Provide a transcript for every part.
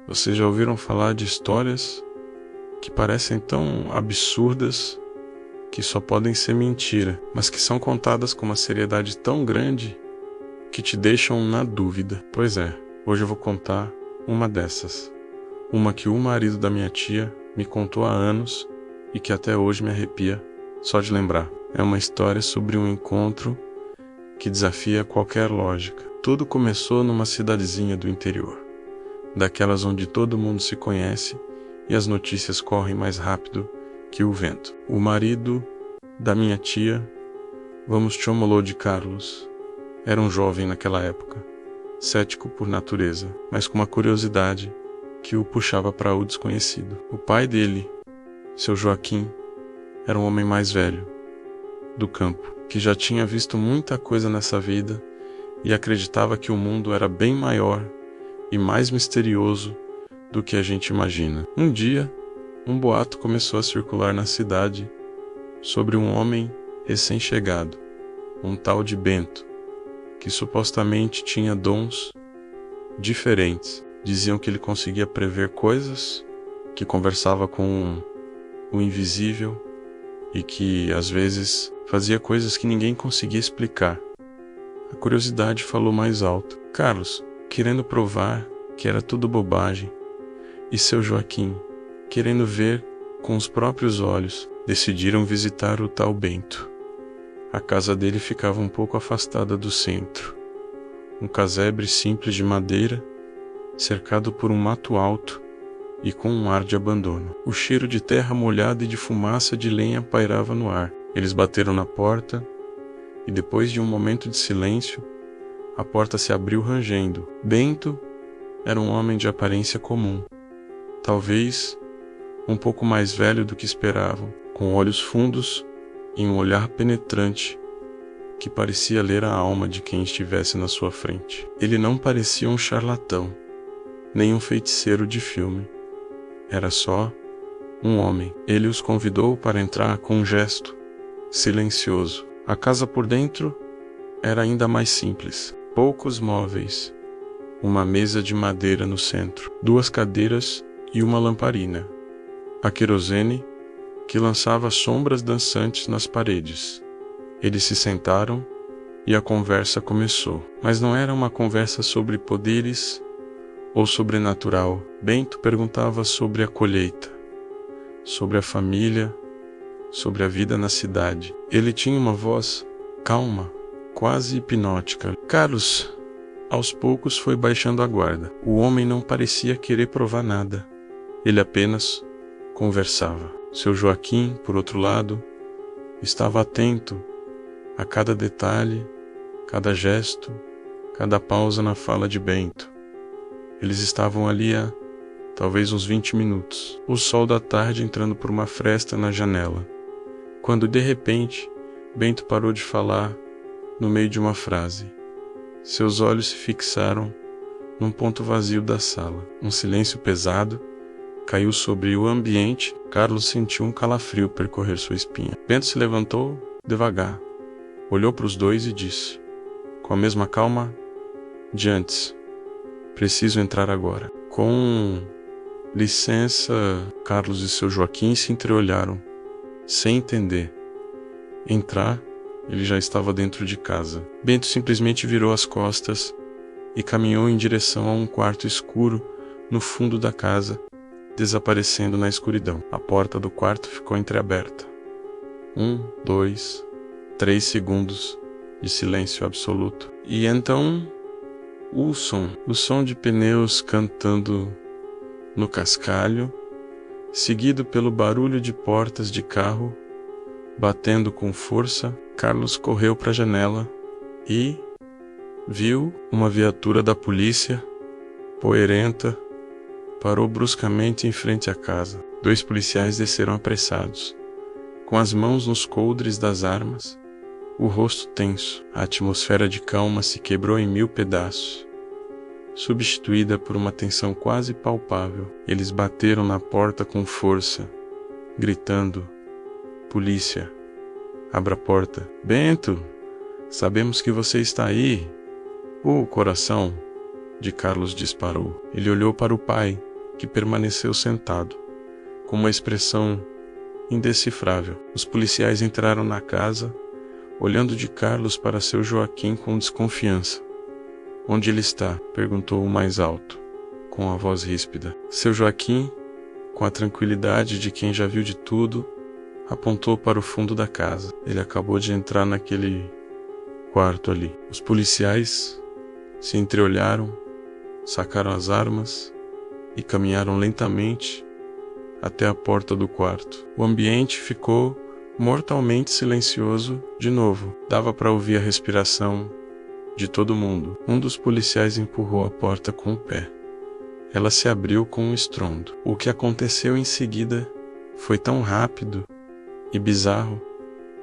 Vocês já ouviram falar de histórias que parecem tão absurdas que só podem ser mentira, mas que são contadas com uma seriedade tão grande que te deixam na dúvida? Pois é, hoje eu vou contar uma dessas. Uma que o marido da minha tia me contou há anos e que até hoje me arrepia só de lembrar. É uma história sobre um encontro que desafia qualquer lógica. Tudo começou numa cidadezinha do interior, daquelas onde todo mundo se conhece e as notícias correm mais rápido que o vento. O marido da minha tia, vamos chamá-lo de Carlos, era um jovem naquela época, cético por natureza, mas com uma curiosidade que o puxava para o desconhecido. O pai dele, seu Joaquim, era um homem mais velho, do campo, que já tinha visto muita coisa nessa vida e acreditava que o mundo era bem maior e mais misterioso do que a gente imagina. Um dia, um boato começou a circular na cidade sobre um homem recém-chegado, um tal de Bento, que supostamente tinha dons diferentes. Diziam que ele conseguia prever coisas, que conversava com o invisível e que, às vezes, fazia coisas que ninguém conseguia explicar. A curiosidade falou mais alto. Carlos, querendo provar que era tudo bobagem, e seu Joaquim, querendo ver com os próprios olhos, decidiram visitar o tal Bento. A casa dele ficava um pouco afastada do centro. Um casebre simples de madeira, cercado por um mato alto e com um ar de abandono. O cheiro de terra molhada e de fumaça de lenha pairava no ar. Eles bateram na porta e, depois de um momento de silêncio, a porta se abriu rangendo. Bento era um homem de aparência comum, talvez um pouco mais velho do que esperavam, com olhos fundos e um olhar penetrante que parecia ler a alma de quem estivesse na sua frente. Ele não parecia um charlatão, nem um feiticeiro de filme. Era só um homem. Ele os convidou para entrar com um gesto silencioso. A casa por dentro era ainda mais simples. Poucos móveis, uma mesa de madeira no centro, 2 cadeiras e uma lamparina. A querosene que lançava sombras dançantes nas paredes. Eles se sentaram e a conversa começou. Mas não era uma conversa sobre poderes ou sobrenatural. Bento perguntava sobre a colheita, sobre a família, sobre a vida na cidade. Ele tinha uma voz calma, quase hipnótica. Carlos, aos poucos, foi baixando a guarda. O homem não parecia querer provar nada. Ele apenas conversava. Seu Joaquim, por outro lado, estava atento a cada detalhe, cada gesto, cada pausa na fala de Bento. Eles estavam ali há talvez uns 20 minutos. O sol da tarde entrando por uma fresta na janela, quando de repente Bento parou de falar no meio de uma frase. Seus olhos se fixaram num ponto vazio da sala. Um silêncio pesado caiu sobre o ambiente. Carlos sentiu um calafrio percorrer sua espinha. Bento se levantou devagar, olhou para os dois e disse, com a mesma calma de antes: preciso entrar agora. Com licença, Carlos e seu Joaquim se entreolharam, sem entender. Entrar, ele já estava dentro de casa. Bento simplesmente virou as costas e caminhou em direção a um quarto escuro no fundo da casa, desaparecendo na escuridão. A porta do quarto ficou entreaberta. 1, 2, 3 segundos de silêncio absoluto. E então, o som de pneus cantando no cascalho, seguido pelo barulho de portas de carro batendo com força. Carlos correu para a janela e viu uma viatura da polícia, poeirenta, parou bruscamente em frente à casa. 2 policiais desceram apressados, com as mãos nos coldres das armas, o rosto tenso. A atmosfera de calma se quebrou em 1000 pedaços, substituída por uma tensão quase palpável. Eles bateram na porta com força, gritando: polícia, abra a porta. Bento, sabemos que você está aí. O coração de Carlos disparou. Ele olhou para o pai, que permaneceu sentado, com uma expressão indecifrável. Os policiais entraram na casa, olhando de Carlos para seu Joaquim com desconfiança. "Onde ele está?" perguntou o mais alto, com a voz ríspida. Seu Joaquim, com a tranquilidade de quem já viu de tudo, apontou para o fundo da casa. Ele acabou de entrar naquele quarto ali. Os policiais se entreolharam, sacaram as armas e caminharam lentamente até a porta do quarto. O ambiente ficou mortalmente silencioso de novo. Dava para ouvir a respiração de todo mundo. Um dos policiais empurrou a porta com o pé. Ela se abriu com um estrondo. O que aconteceu em seguida foi tão rápido e bizarro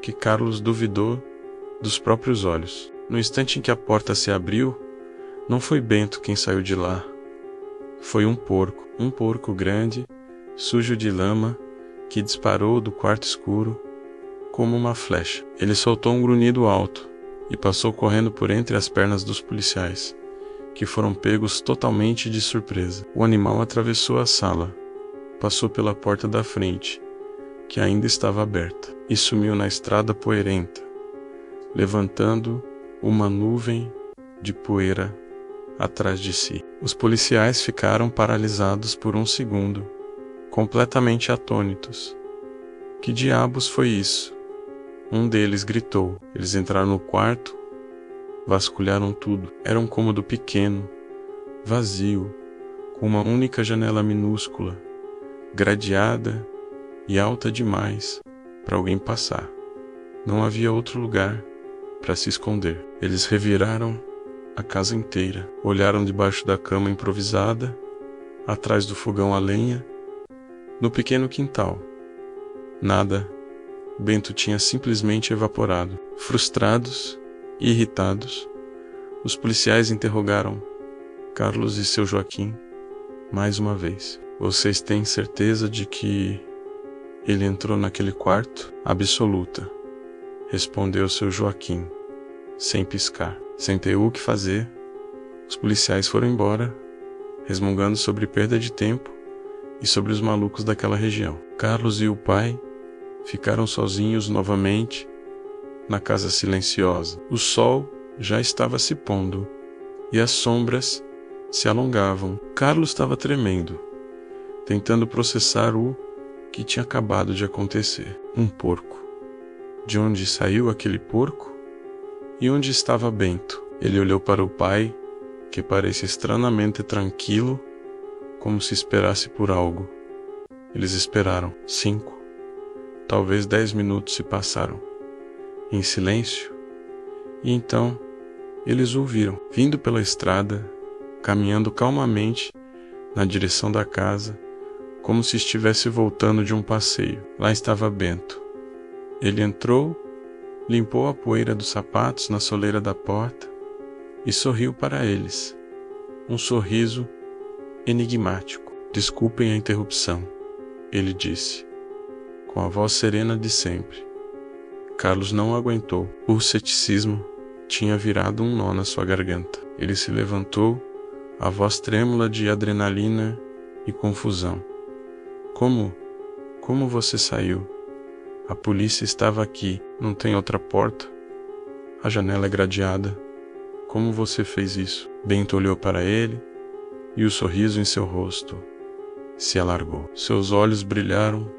que Carlos duvidou dos próprios olhos. No instante em que a porta se abriu, não foi Bento quem saiu de lá. Foi um porco grande, sujo de lama, que disparou do quarto escuro como uma flecha. Ele soltou um grunhido alto e passou correndo por entre as pernas dos policiais, que foram pegos totalmente de surpresa. O animal atravessou a sala, passou pela porta da frente, que ainda estava aberta, e sumiu na estrada poeirenta, levantando uma nuvem de poeira atrás de si. Os policiais ficaram paralisados por um segundo, completamente atônitos. Que diabos foi isso? Um deles gritou. Eles entraram no quarto, vasculharam tudo. Era um cômodo pequeno, vazio, com uma única janela minúscula, gradeada e alta demais para alguém passar. Não havia outro lugar para se esconder. Eles reviraram a casa inteira, olharam debaixo da cama improvisada, atrás do fogão a lenha, no pequeno quintal. Nada. Bento tinha simplesmente evaporado. Frustrados e irritados, os policiais interrogaram Carlos e seu Joaquim mais uma vez. "Vocês têm certeza de que ele entrou naquele quarto?" "Absoluta", respondeu seu Joaquim, sem piscar. Sem ter o que fazer, os policiais foram embora, resmungando sobre perda de tempo e sobre os malucos daquela região. Carlos e o pai ficaram sozinhos novamente na casa silenciosa. O sol já estava se pondo e as sombras se alongavam. Carlos estava tremendo, tentando processar o que tinha acabado de acontecer. Um porco. De onde saiu aquele porco? E onde estava Bento? Ele olhou para o pai, que parecia estranhamente tranquilo, como se esperasse por algo. Eles esperaram. 5, talvez 10 minutos se passaram, em silêncio, e então eles o viram, vindo pela estrada, caminhando calmamente na direção da casa, como se estivesse voltando de um passeio. Lá estava Bento. Ele entrou, limpou a poeira dos sapatos na soleira da porta e sorriu para eles. Um sorriso enigmático. "Desculpem a interrupção", ele disse, com a voz serena de sempre. Carlos não aguentou. O ceticismo tinha virado um nó na sua garganta. Ele se levantou, a voz trêmula de adrenalina e confusão. Como você saiu? A polícia estava aqui. Não tem outra porta? A janela é gradeada. Como você fez isso?" Bento olhou para ele e o sorriso em seu rosto se alargou. Seus olhos brilharam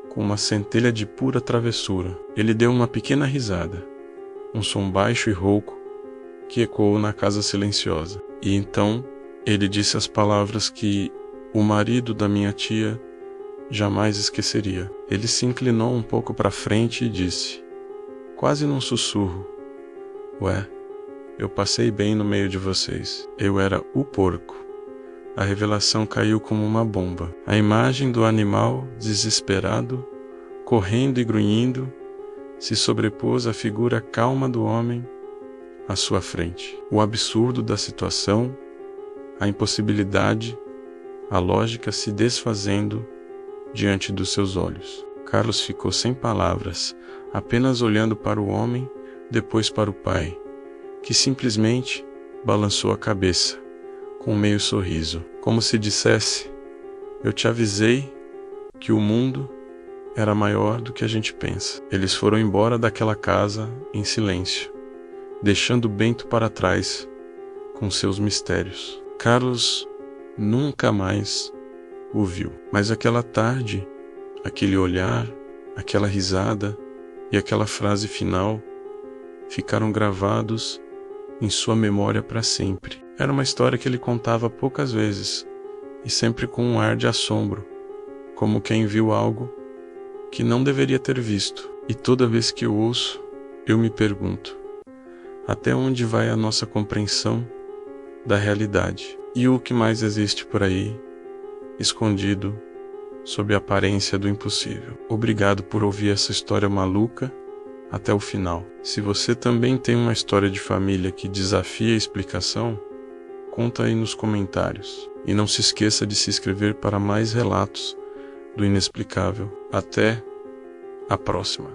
com uma centelha de pura travessura. Ele deu uma pequena risada, um som baixo e rouco que ecoou na casa silenciosa. E então ele disse as palavras que o marido da minha tia jamais esqueceria. Ele se inclinou um pouco para frente e disse, quase num sussurro: "Ué, eu passei bem no meio de vocês. Eu era o porco." A revelação caiu como uma bomba. A imagem do animal desesperado, correndo e grunhindo, se sobrepôs à figura calma do homem à sua frente. O absurdo da situação, a impossibilidade, a lógica se desfazendo diante dos seus olhos. Carlos ficou sem palavras, apenas olhando para o homem, depois para o pai, que simplesmente balançou a cabeça, com um meio sorriso, como se dissesse: Eu te avisei que o mundo era maior do que a gente pensa. Eles foram embora daquela casa em silêncio, deixando Bento para trás com seus mistérios. Carlos nunca mais o viu. Mas aquela tarde, aquele olhar, aquela risada e aquela frase final ficaram gravados em sua memória para sempre. Era uma história que ele contava poucas vezes e sempre com um ar de assombro, como quem viu algo que não deveria ter visto. E toda vez que eu ouço, eu me pergunto: até onde vai a nossa compreensão da realidade? E o que mais existe por aí, escondido sob a aparência do impossível? Obrigado por ouvir essa história maluca até o final. Se você também tem uma história de família que desafia a explicação, conta aí nos comentários. E não se esqueça de se inscrever para mais relatos do inexplicável. Até a próxima.